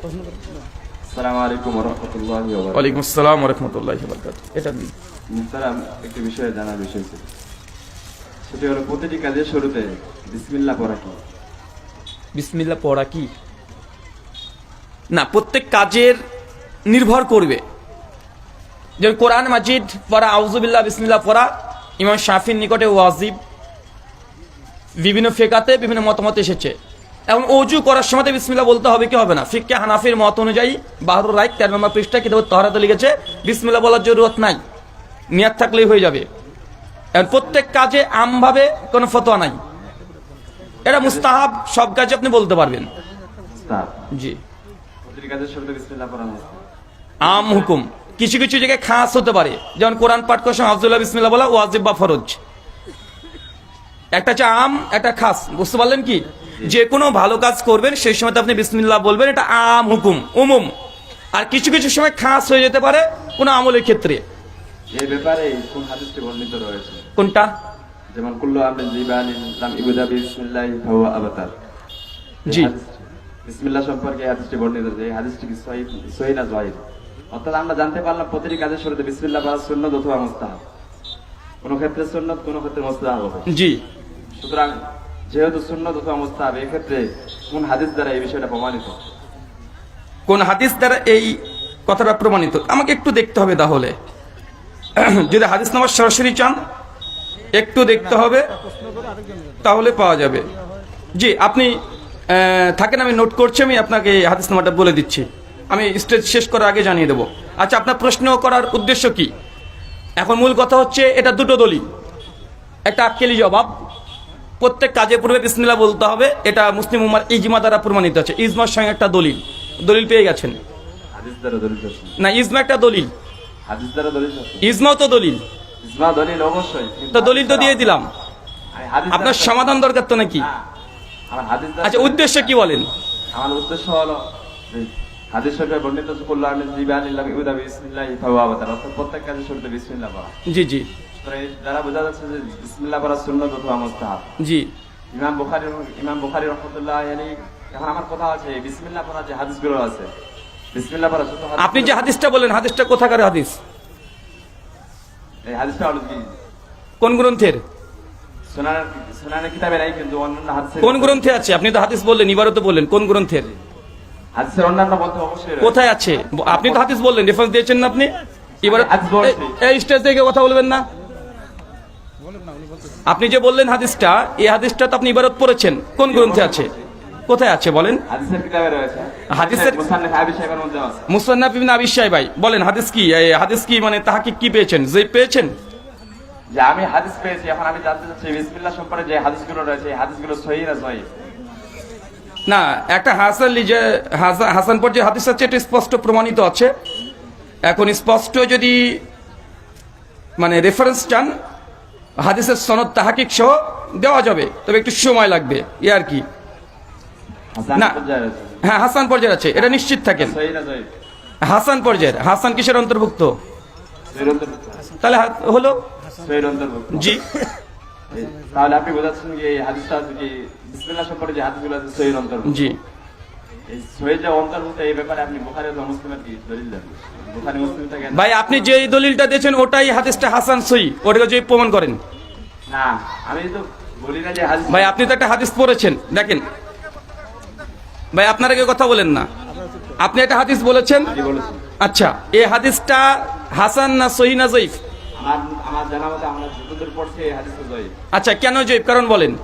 আসসালামু আলাইকুম ওয়া রাহমাতুল্লাহি ওয়া বারাকাতুহু। ওয়ালাইকুম আসসালাম ওয়া রাহমাতুল্লাহি ওয়া বারাকাতুহু। এটা দিন। মুহতারাম, একটি বিষয়ে জানার বিষয় ছিল, সেটি হলো প্রতিটি কাজের শুরুতে বিসমিল্লাহ পড়া কি? বিসমিল্লাহ পড়া কি না, প্রত্যেক কাজের নির্ভর করবে। যেমন কোরআন মাজিদ পড়া, আউযুবিল্লাহ বিসমিল্লাহ পড়া ইমাম শাফির নিকটে ওয়াজিব। বিভিন্ন ফিকাতে বিভিন্ন মতামত এসেছে। এখন ওযু করার সময় বিসমিল্লাহ বলতে হবে কি হবে না? ফিকহে হানাফির মত অনুযায়ী বাহরুর রাইক 13 নম্বর পৃষ্ঠা কিতাবুত তাহারাতে লিখেছে বিসমিল্লাহ বলার জরুরত নাই, নিয়াত থাকলেই হয়ে যাবে। এখন প্রত্যেক কাজে আমভাবে কোনো ফতোয়া নাই, এটা মুস্তাহাব, সব কাজে আপনি বলতে পারবেন। মুস্তাহাব। জি, প্রতিটি কাজের শুরুতে বিসমিল্লাহ পড়া মুস্তাহাব। আম হুকুম, কিছু কিছু জায়গায় খাস হতে পারে, যেমন কোরআন পাঠ করার সময় আব্দুল্লাহ বিসমিল্লাহ বলা ওয়াজিব বা ফরজ। একটা হচ্ছে আম, একটা খাস, বুঝতে পারলেন কি? যে কোনো ভালো কাজ করবেন সেই সময় আপনি বিসমিল্লাহ বলবেন, এটা আম হুকুম, উমুম। আর কিছু কিছু সময় খাস হয়ে যেতে পারে কোনো আমলের ক্ষেত্রে। এই ব্যাপারে কোন হাদিসটি বর্ণিত রয়েছে? কোনটা? যেমন কুল্লু আমরিন জিবালিন লাম ইবদা বিসমিল্লাহি ফাহুয়া আবতার। জি, বিসমিল্লাহ সম্পর্কে এই হাদিসটি বর্ণিত যে এই হাদিসটি কি সহিহ না যায়েজ? অর্থাৎ আমরা জানতে পারলাম প্রতিটি কাজের শুরুতে বিসমিল্লাহ পড়া সুন্নাত অথবা মুস্তাহাব। কোন ক্ষেত্রে সুন্নাত, কোন ক্ষেত্রে মুস্তাহাব হবে। জি। সুতরাং যেহেতু সুন্নাত অথবা মুস্তাহাব, এই ক্ষেত্রে কোন হাদিস দ্বারা এই বিষয়টা প্রমাণিত? কোন হাদিস দ্বারা এই কথাটা প্রমাণিত আমাকে একটু দেখতে হবে। তাহলে যদি হাদিস নাম্বার সরাসরি চান একটু দেখতে হবে, তাহলে পাওয়া যাবে। জি, আপনি থাকেন, আমি নোট করছি, আমি আপনাকে হাদিস নাম্বারটা বলে দিচ্ছি, আমি স্টেজ শেষ করার আগে জানিয়ে দেবো। আচ্ছা, আপনার প্রশ্ন করার উদ্দেশ্য কি? এখন মূল কথা হচ্ছে এটা দুটো দলিল, একটা আক্কেলি জবাব। প্রত্যেক কাজে পূর্বে বিসমিল্লাহ বলতে হবে, এটা মুসলিম উম্মার ইজমা দ্বারা প্রমাণিত আছে। ইজমার সঙ্গে একটা দলিল পেয়ে গেছেন হাদিস দ্বারা দলিল আছে না? ইজমা একটা দলিল, হাদিস দ্বারা দলিল আছে। ইজমাও তো দলিল। ইজমা দলিল অবশ্যই, তো দলিল তো দিয়ে দিলাম, আমি হাদিস আপনার দ্বারা- সমাধান দরকার তো নাকি? না, আমার হাদিস দ্বারা- আচ্ছা, উদ্দেশ্য কি বলেন? আমার উদ্দেশ্য হলো যে হাদিস শরীফে বর্ণিত আছে কুল্লু আমরিন জিবালিন লাম ইবদা বিসমিল্লাহি ফাহুয়া আবতার, অর্থাৎ প্রত্যেক কাজের শুরুতে বিসমিল্লাহ পড়া। জি জি সুতরাং এর দ্বারা বোঝা যাচ্ছে যে বিসমিল্লাহ পড়া সুন্নাত অথবা মুস্তাহাব। জি। ইমাম বুখারী রাহমাতুল্লাহি আলাইহি, এখন আমার কথা আছে বিসমিল্লাহ পড়া যে হাদিসগুলো আছে, বিসমিল্লাহ পড়া শুধু হাদিস- আপনি যে হাদিসটা বলেন, হাদিসটা কোথাকার হাদিস? এই হাদিসটা হলো কি কোন গ্রন্থের? সুনানের কিতাবে নাই, কিন্তু অন্যান্য হাদিসে কোন গ্রন্থে আছে? আপনি তো হাদিস বললেন, ইবারত বললেন, কোন গ্রন্থের? হাদিসের অন্যান্য গ্রন্থ অবশ্যই রয়েছে। কোথায় আছে? আপনি তো হাদিস বললেন, রেফারেন্স দিয়েছেন না আপনি? ইবারত হাদিস বলছি। এই স্টেজ থেকে কথা বলবেন না। আপনি যে বললেন হাদিসটা, এই হাদিসটা তো আপনি ইবারত পড়েছেন, কোন গ্রন্থে আছে? কোথায় আছে বলেন? হাদিসের কিতাবে রয়েছে। হাদিসের- মুসান্নাফ আবি শাইবার মধ্যে আছে। মুসান্নাফ ইবনে আবি শাইবা, বলেন হাদিস কি? এই হাদিস কি মানে তাহকিক কি পেয়েছেন, যে পেয়েছেন? যে আমি হাদিস পেয়েছি, এখন আমি জানতে চাচ্ছি বিসমিল্লাহ সম্পর্কে যে হাদিসগুলো রয়েছে এই হাদিসগুলো সহিহ না জয়ীফ? না, একটা হাসান পর যে হাদিস আছে এটা স্পষ্ট প্রমাণিত আছে। এখন স্পষ্ট যদি মানে রেফারেন্স চান, হাদিসের সনদ তাহকিক সহ দেওয়া যাবে, তবে একটু সময় লাগবে, ই আর কি। হাসান না। পর্যায়ে রয়েছে। হ্যাঁ, হাসান পর্যায়ের আছে, এটা নিশ্চিত থাকেন। সহিহ না জয়ীফ? হাসান পর্যায়ের, হাসান কিসের অন্তর্ভুক্ত? সহিহ অন্তর্ভুক্ত। তাহলে হলো সহিহ অন্তর্ভুক্ত। জি। তাহলে আপনি বোঝাচ্ছেন যে এই হাদিসটা কি বিসমিল্লাহ সম্পর্কে যে হাদিসগুলো আছে সহিহ অন্তর্ভুক্ত? জি। এই সহিহ যে অন্তর্ভুক্ত, এই ব্যাপারে আপনি বুখারী ও মুসলিমের কি দলিল দেন? বুখারী মুসলিম থেকে ভাই, আপনি যে দলিলটা দিয়েছেন ওটাই হাদিসটা হাসান সহি, ওটাকে যে প্রমাণ করেন। না, আমি তো বলি না যে হাদিস। ভাই, আপনি তো একটা হাদিস পড়েছেন, দেখেন ভাই, আপনার আগে কথা বলেন না। আপনি একটা হাদিস বলেছেন, কি বলেছি? আচ্ছা, এই হাদিসটা হাসান না সহি না জয়ীফ? আমার জানা মতে আমরা যতদূর পড়ছি এই হাদিসটা জয়ীফ। আচ্ছা, কেন জয়ীফ কারণ বলেন?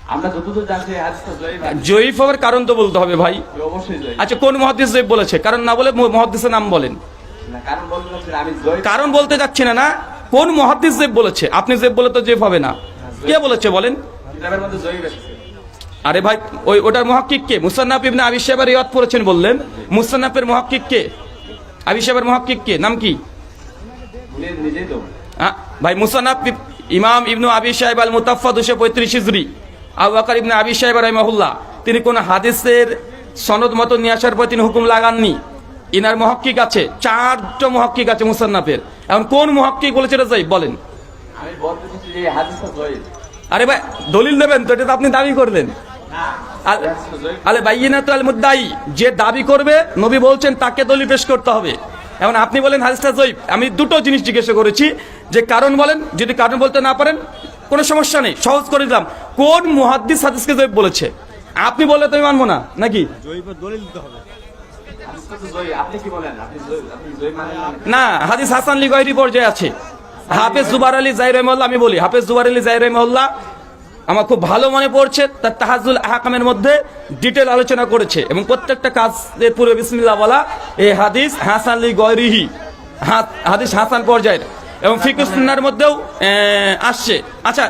আমরা যতদূর জানছি এই হাদিসটা জয়ীফ। জয়ীফ হওয়ার কারণ তো বলতে হবে ভাই। অবশ্যই জয়ীফ। আচ্ছা, কোন মুহাদ্দিস জয়ীফ বলেছে? কারণ না বলে মুহাদ্দিসের নাম বলেন। না, কারণ বলতে চাচ্ছি না, আমি জয়ীফ। কারণ বলতে যাচ্ছি না, না কোন মুহাদ্দিস জয়ীফ বলেছে? আপনি জয়ীফ বলে তো জয়ীফ হবে না। কে বলেছে বলেন? কিতাবের মধ্যে জয়ীফ এসেছে। আরে ভাই, ওটার মুহাক্কিক কে? মুসান্নাফ ইবনে আবি শাইবা রিওয়ায়াত পড়েছেন বললেন, মুসান্নাফের মুহাক্কিক কে? আবি শাইবার মুহাক্কিক কে? নাম কি? উনি নিজেই তো। ভাই, মুসান্নাফ ইমাম ইবনু আবি শাইবা আল মুতাফফা 235 হিজরি, আবু বকর ইবনে আবি শাইবা রাহিমাহুল্লাহ, তিনি কোন হাদিসের সনদ মত নিয়ে আসার পর তিনি হুকুম লাগাননি। ইনার মুহাক্কিক আছে, 4টা মুহাক্কিক আছে মুসান্নাফের। এখন কোন মুহাক্কিক বলেছে এটা জয়ীফ বলেন? আমি বলতে চাচ্ছি যে এই হাদিসটা জয়ীফ। আরে ভাই, দলিল দেবেন তো, এটা তো আপনি দাবি করলেন। আলে বাইয়িনাতু আল মুদ্দাই, যে দাবি করবে নবী বলছেন তাকে দলিল পেশ করতে হবে। এখন আপনি বলেন হাদিসটা জয়ীফ। আমি দুটো জিনিস জিজ্ঞাসা করেছি, যে কারণ বলেন, যদি কারণ বলতে না পারেন কোনো সমস্যা নেই, সহজ করে দিলাম। কোন মুহাদ্দিস হাদিসকে জয়ীফ বলেছে? আপনি বললে তো আমি মানবো না, নাকি? হাদিসটা তো জয়ীফ। আপনি কি বলেন? আপনি জয়ীফ মানেন না? না, হাদিস হাসান লিগায়রি পর্যায়ে আছে। হাফেজ জুবার আলী জাহির রহমাহুল্লাহ, আমি বলি হাফেজ জুবার আলী জাহির রহমাহুল্লাহ আমার খুব ভালো মনে পড়ছে, তার তাহাজুল আহকামের মধ্যে ডিটেল আলোচনা করেছে, এবং প্রত্যেকটা কাজের পূর্বে বিসমিল্লাহ বলা এই হাদিস হাসান লিগায়রিহি, হাদিস হাসান পর্যায়ের, এবং ফিকহ সুন্নাহর মধ্যেও আসছে। আচ্ছা,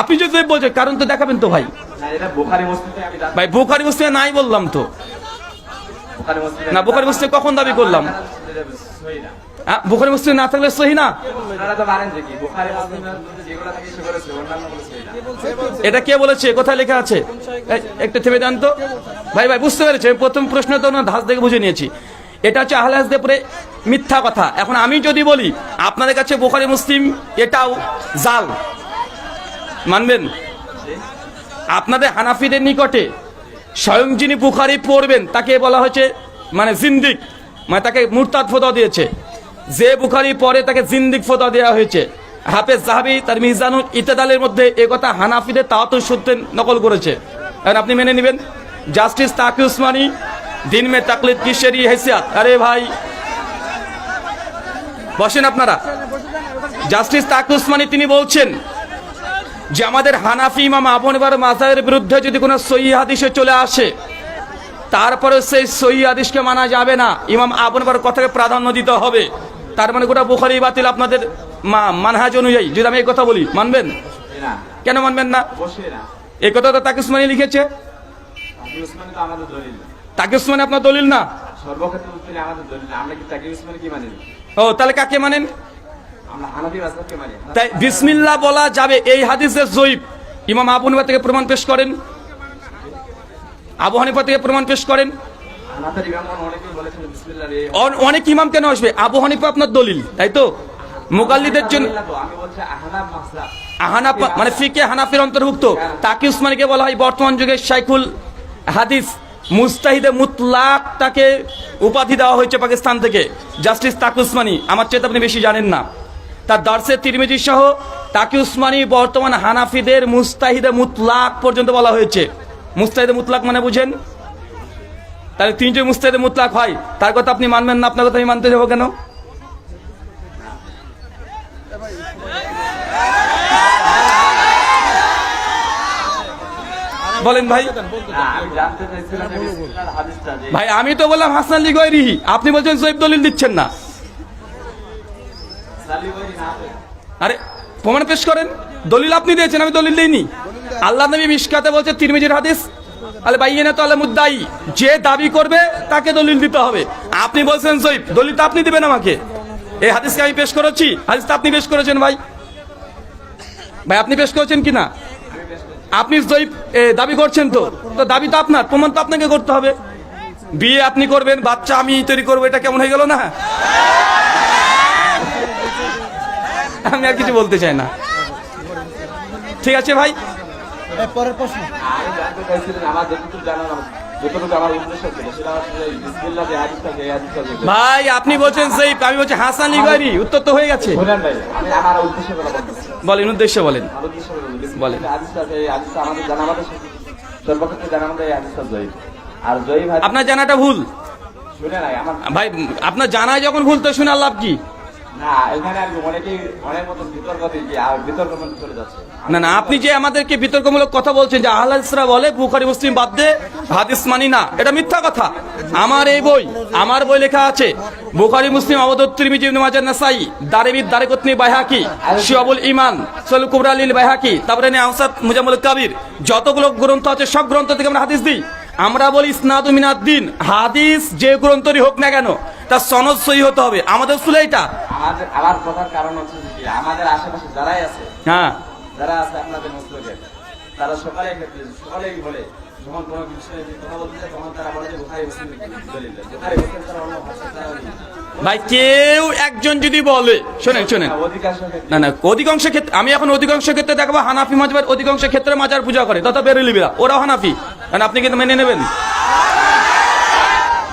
আপনি যদি বলছেন কারণ তো দেখাবেন তো ভাই। না, এটা বুখারী মুসলিমে আমি জানি। ভাই বুখারী মুসলিমে নাই বললাম তো। বুখারী মুসলিমে না, বুখারী মুসলিমে কখন দাবি করলাম? সহি না। বুখারী মুসলিমে না থাকলে সহি না? আপনারা তো মানেন যে কি বুখারী মুসলিমের মধ্যে যেগুলো থাকে সেগুলো বলেছে, অন্যান্য বলেছে না। এটা কে বলেছে? কোথায় লেখা আছে? একটা থেমে যান তো ভাই। ভাই বুঝতে পেরেছে, প্রথম প্রশ্ন তো না ধাস দেখে বুঝে নিয়েছি। এটা হচ্ছে আহলে হাদিসদের পরে মিথ্যা কথা। এখন আমি যদি বলি আপনাদের কাছে বুখারী মুসলিম এটাও জাল, মানবেন? আপনাদের হানাফিদের নিকটে স্বয়ং যিনি বুখারী পড়বেন তাকে বলা হয়েছে মানে জিন্দিক, মানে তাকে মুরতাদ ফতোয়া দিয়েছে। যে বুখারী পড়ে তাকে জিন্দিক ফতোয়া দেওয়া হয়েছে। হাফেজ যাহাবি তার মিজানুল ইতিদালের মধ্যে এই কথা হানাফিদের তাওয়াতুর সূত্রে নকল করেছে। এখন আপনি মেনে নেবেন? জাস্টিস তাকি উসমানী দিন মে তাকলিদ কি শরঈ हैसियत। আরে ভাই বসেন আপনারা। জাস্টিস তাকি উসমানী তিনি বলছেন যে আমাদের হানাফি ইমাম আবু হানিফার মাযহাবের বিরুদ্ধে যদি কোনো সহিহ হাদিসে চলে আসে, তারপরে সেই সহিহ হাদিসকে মানা যাবে না, ইমাম আবু হানিফার কথাকে প্রাধান্য দিতে হবে। তার মানে গোটা বুখারী বাতিল আপনাদের মানহাজ অনুযায়ী। যদি আমি এই কথা বলি মানবেন? না, কেন মানবেন না? অবশ্যই না। এই কথা তো তাকি উসমানী লিখেছে। তাকি উসমানী তো আমাদের দলিল না। তাকি উসমানী আপনার দলিল না? সর্বক্ষেত্রে উত্তরে আমাদের দলিল না। আমরা কি তাকি উসমানী কি মানি? ও, তাহলে কাকে মানেন? আমরা হানাফি মাযহাবকে মানি। তাই বিসমিল্লাহ বলা যাবে এই হাদিসের জয়ীফ ইমাম আবু হানিফা থেকে প্রমাণ পেশ করেন। আবু হানিফা থেকে প্রমাণ পেশ করেন। হানাফির ইমামগণ অনেকেই বলেছেন বিসমিল্লাহ রে। অনেক ইমাম কেন আসবে? আবু হানিফা আপনার দলিল, তাই তো? মুকাল্লিদের জন্য আমি বলছি আহনাফ মাযহাব। আহনাফ মানে ফিকে হানাফির অন্তর্ভুক্ত। তাকি উসমানীকে বলা হয় বর্তমান যুগের শাইখুল হাদিস, মুস্তাহিদে মুতলাক তাকে উপাধি দেওয়া হয়েছে পাকিস্তান থেকে। জাস্টিস তাকি উসমানী, আমার চেয়ে আপনি বেশি জানেন না। তার দারসে তিরমিজি সহ তাকি উসমানী বর্তমান হানাফিদের মুস্তাহিদে মুতলাক পর্যন্ত বলা হয়েছে। মুস্তাহিদে মুতলাক মানে বুঝেন? তাহলে তিনটে মুস্তাহিদে মুতলাক হয়, তার কথা আপনি মানবেন না, আপনার কথা আমি মানতে যাবো কেন? বলেন ভাই। আমি জানতে চাইছিলাম যে বিসমিল্লাহর হাদিসটা যে ভাই আমি তো বললাম হাসান লিগায়রিহি, আপনি বলছেন জয়ীফ দলিল দিচ্ছেন না। সালিবাই না হবে। আরে প্রমাণ পেশ করেন। দলিল আপনি দিয়েছেন, আমি দলিল দেইনি। আল্লাহ নবী মিশকাতে বলছে তিরমিজির হাদিস, আলে বাইয়িনাতু আল মুদ্দাই, যে দাবি করবে তাকে দলিল দিতে হবে। আপনি বলছেন জয়ীফ, দলিল তো আপনি দিবেন আমাকে। এই হাদিসকে আমি পেশ করেছি, হাদিসটা আপনি পেশ করেছেন ভাই। ভাই আপনি পেশ করেছেন কি না? আপনি জয়ীফ দাবি করছেন তো, তো দাবি তো আপনার, প্রমাণ তো আপনাকে করতে হবে। বিয়ে আপনি করবেন, বাচ্চা আমি তৈরি করবো, এটা কেমন হয়ে গেল না? আমি আর কিছু বলতে চাই না। ঠিক আছে ভাই। পরের প্রশ্ন। আমি জানতে চাইছিলাম আমার যতটুকু জানার যতটুকু আমার উদ্দেশ্য ছিল সেটা হচ্ছে এই বিসমিল্লাহ যে হাদিসটা যে হাদিসটা যে ভাই আপনি বলছেন জয়ীফ, আমি বলছি হাসান লিগায়রি, উত্তর তো হয়ে গেছে। বলেন ভাই, আমি আমার উদ্দেশ্য বলা বলতেছি। বলেন উদ্দেশ্য বলেন। আমার উদ্দেশ্য বলা বলতেছি। বলেন। হাদিসটা এই হাদিসটা আমাদের জানা আমাদের সর্বক্ষেত্রে জানা আমাদের এই হাদিসটা জয়ীফ। আর জয়ীফ হাদিস আপনার জানাটা ভুল শুনে নাই আমার। ভাই, আপনার জানায় যখন ভুল তো শুনে লাভ কি? না, এখানে আর অনেকেই অনেক মতন বিতর্ক দিয়ে আর বিতর্ক মধ্যে চলে যাচ্ছে। না না, আপনি যে আমাদেরকে বিতর্কমূলক কথা বলছেন যে আহলে হাদিসরা বলে বুখারী মুসলিম বাদ দে হাদিস মানি না, এটা মিথ্যা কথা। আমার এই বই, আমার বই লেখা আছে বুখারী মুসলিম আবু দাউদ তিরমিজি ইবনে মাজাহ নাসাই দারিমি দারিকুতনি বাইহাকি শুআবুল ঈমান সুনানুল কুবরা লিল বাইহাকি তাবরানী আওসাত মুজাম্মুল কাবির, যতগুলো গ্রন্থ আছে সব গ্রন্থ থেকে আমরা হাদিস দিই। আমরা বলি ইসনাদু মিনাদ-দ্বীন, হাদিস যে গ্রন্থই হোক না কেন তার সনদ সহি হতে হবে। আমাদের উসুল এইটা। আমাদের আমার কথার কারণ হচ্ছে যে আমাদের আশেপাশে যারাই আছে, হ্যাঁ যারা আছে আপনাদের মুসলিমের, তারা সকলেই বলে যখন কোনো বিষয়ে কথা বলতে যায় তখন তারা বলে যে বুখারী মুসলিম দলিল, বুখারী মুসলিম তারা অন্য ভাষা তারা ভাই কেউ একজন যদি বলে, শোনেন শোনেন, অধিকাংশ ক্ষেত্রে না না অধিকাংশ ক্ষেত্রে, আমি এখন অধিকাংশ ক্ষেত্রে দেখাবো হানাফি মাযহাবের অধিকাংশ ক্ষেত্রে মাজার পূজা করে, তথা বেরেলিবিরা, ওরাও হানাফি। কারণ আপনি কিন্তু মেনে নেবেন।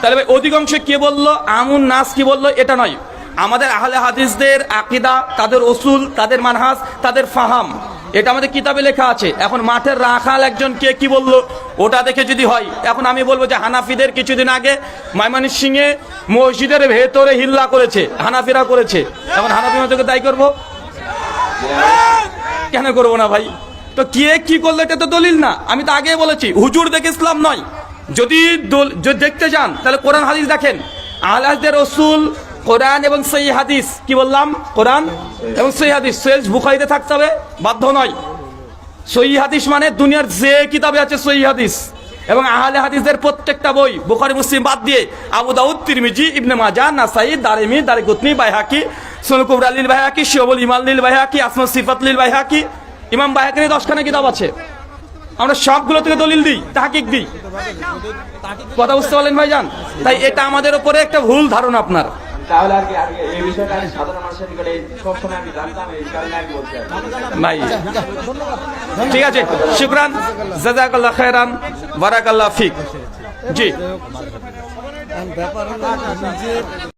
তাহলে ভাই অধিকাংশ কে বললো, আমুন নাস কি বললো, এটা নয়। আমাদের আহলে হাদিসদের আকীদা, তাদের উসুল, তাদের মানহাজ, তাদের ফাহাম, এটা আমাদের কিতাবে লেখা আছে। এখন মাঠের রাখাল একজন কে কি বললো ওটা দেখে যদি হয়, এখন আমি বলবো যে হানাফিদের কিছুদিন আগে ময়মনসিংহে মসজিদের ভেতরে হিল্লা করেছে, হানাফিরা করেছে, এখন হানাফি মতকে দায়ী করবো? কেন করবো না ভাই? তো কে কি করলো এটা তো দলিল না। আমি তো আগে বলেছি হুজুর দেখে ইসলাম নয়। যদি দেখতে চান তাহলে কোরআন হাদিস দেখেন। আহলে হাদিসদের রাসূল কোরআন এবং সহিহ হাদিস, কি বললাম, কোরআন এবং সহিহ হাদিস সহিহ বুখারীতে থাকতে হবে বাধ্য নয়। সহিহ হাদিস মানে দুনিয়ার যে কিতাবে আছে সহিহ হাদিস, এবং আহলে হাদিসদের প্রত্যেকটা বই, বুখারী মুসলিম বাদ দিয়ে আবু দাউদ, তিরমিজি, ইবনে মাজাহ, নাসাই, দারিমি, দারিকুতনি, বাইহাকি, সুনান কুবরা লিল বাইহাকি, শুআবুল ঈমান লিল বাইহাকি, আসমা সিফাত লিল বাইহাকি, ইমাম বাইহাকির 10খানা কিতাব আছে। আমরা সবগুলো থেকে দলিল দিই, তাহকিক দিই। কথা বুঝতে পারলেন ভাইজান? তাই এটা আমাদের উপরে একটা ভুল ধারণা আপনার। তাহলে আর কি এই বিষয়টা আমি সাধারণ মানুষের নিকটে সবসময় আমি জানতাম, এই কারণে আমি বলছি ভাই। ঠিক আছে, শুকরান, জাযাকাল্লাহ খায়রান, বারাকাল্লাহ ফিক। জি।